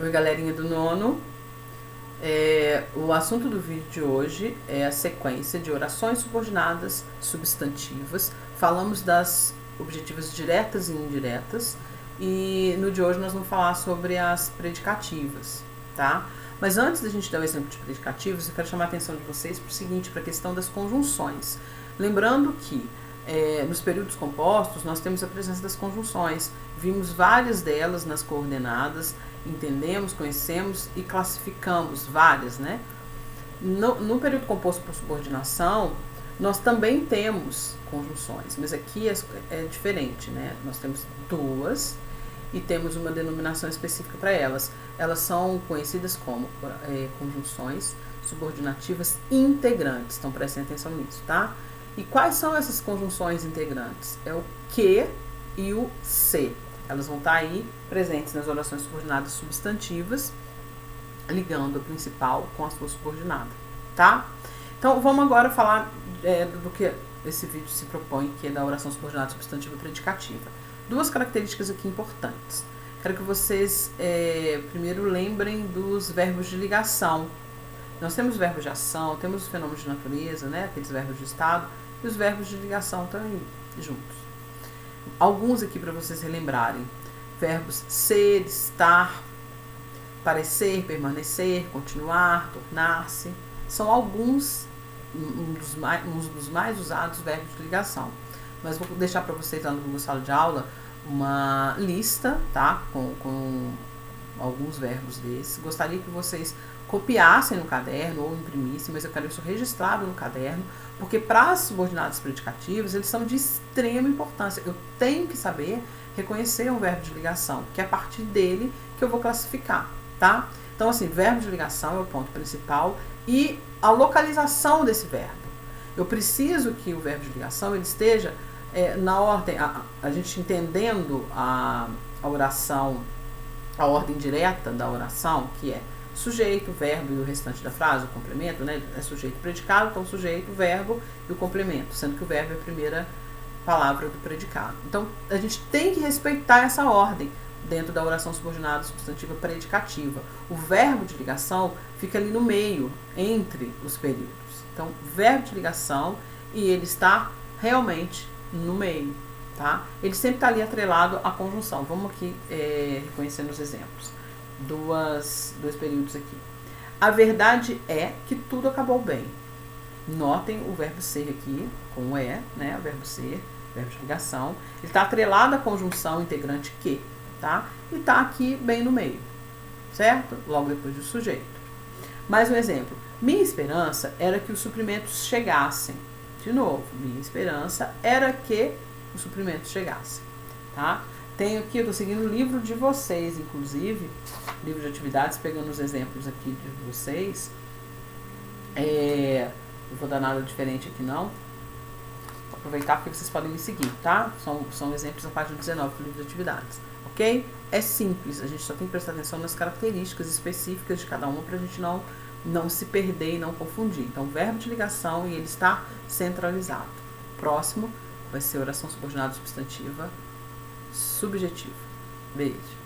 Oi, galerinha do nono. O assunto do vídeo de hoje é a sequência de orações subordinadas substantivas. Falamos das objetivas diretas e indiretas. E no de hoje nós vamos falar sobre as predicativas, tá? Mas antes da gente dar o exemplo de predicativos, eu quero chamar a atenção de vocês para o seguinte, para a questão das conjunções. Lembrando que nos períodos compostos nós temos a presença das conjunções. Vimos várias delas nas coordenadas, entendemos, conhecemos e classificamos várias, né? No período composto por subordinação, nós também temos conjunções, mas aqui é diferente, né? Nós temos duas e temos uma denominação específica para elas. Elas são conhecidas como conjunções subordinativas integrantes. Então prestem atenção nisso, tá? E quais são essas conjunções integrantes? É o que e o se. Elas vão estar aí presentes nas orações subordinadas substantivas, ligando a principal com a sua subordinada, tá? Então vamos agora falar do que esse vídeo se propõe, que é da oração subordinada substantiva predicativa. Duas características aqui importantes. Quero que vocês primeiro lembrem dos verbos de ligação. Nós temos verbos de ação, temos os fenômenos de natureza, né, aqueles verbos de estado, e os verbos de ligação também juntos. Alguns aqui para vocês relembrarem. Verbos ser, estar, parecer, permanecer, continuar, tornar-se. São alguns, uns dos mais usados verbos de ligação. Mas vou deixar para vocês lá no Google Sala de Aula uma lista, tá? Com alguns verbos desses. Gostaria que vocês copiassem no caderno ou imprimissem, mas eu quero isso registrado no caderno, porque para as subordinadas predicativas, eles são de extrema importância. Eu tenho que saber reconhecer um verbo de ligação, que é a partir dele que eu vou classificar, tá? Então, assim, verbo de ligação é o ponto principal e a localização desse verbo. Eu preciso que o verbo de ligação ele esteja na ordem, a gente entendendo a oração, a ordem direta da oração, que é sujeito, verbo e o restante da frase, o complemento, né? É sujeito predicado, então sujeito, verbo e o complemento, sendo que o verbo é a primeira palavra do predicado. Então, a gente tem que respeitar essa ordem dentro da oração subordinada substantiva predicativa. O verbo de ligação fica ali no meio, entre os períodos. Então, verbo de ligação e ele está realmente no meio, tá? Ele sempre está ali atrelado à conjunção. Vamos aqui reconhecendo os exemplos. Dois períodos aqui. A verdade é que tudo acabou bem. Notem o verbo ser aqui, com né? O verbo ser, verbo de ligação. Ele está atrelado à conjunção integrante que, tá? E está aqui bem no meio, certo? Logo depois do sujeito. Mais um exemplo. Minha esperança era que os suprimentos chegassem. De novo, minha esperança era que os suprimentos chegassem, tá? Tenho aqui, eu estou seguindo o livro de vocês, inclusive, livro de atividades, pegando os exemplos aqui de vocês. Não vou dar nada diferente aqui não. Vou aproveitar porque vocês podem me seguir, tá? São exemplos da página 19 do livro de atividades, ok? É simples, a gente só tem que prestar atenção nas características específicas de cada uma para a gente não se perder e não confundir. Então, verbo de ligação e ele está centralizado. Próximo vai ser oração subordinada substantiva subjetiva. Beijo.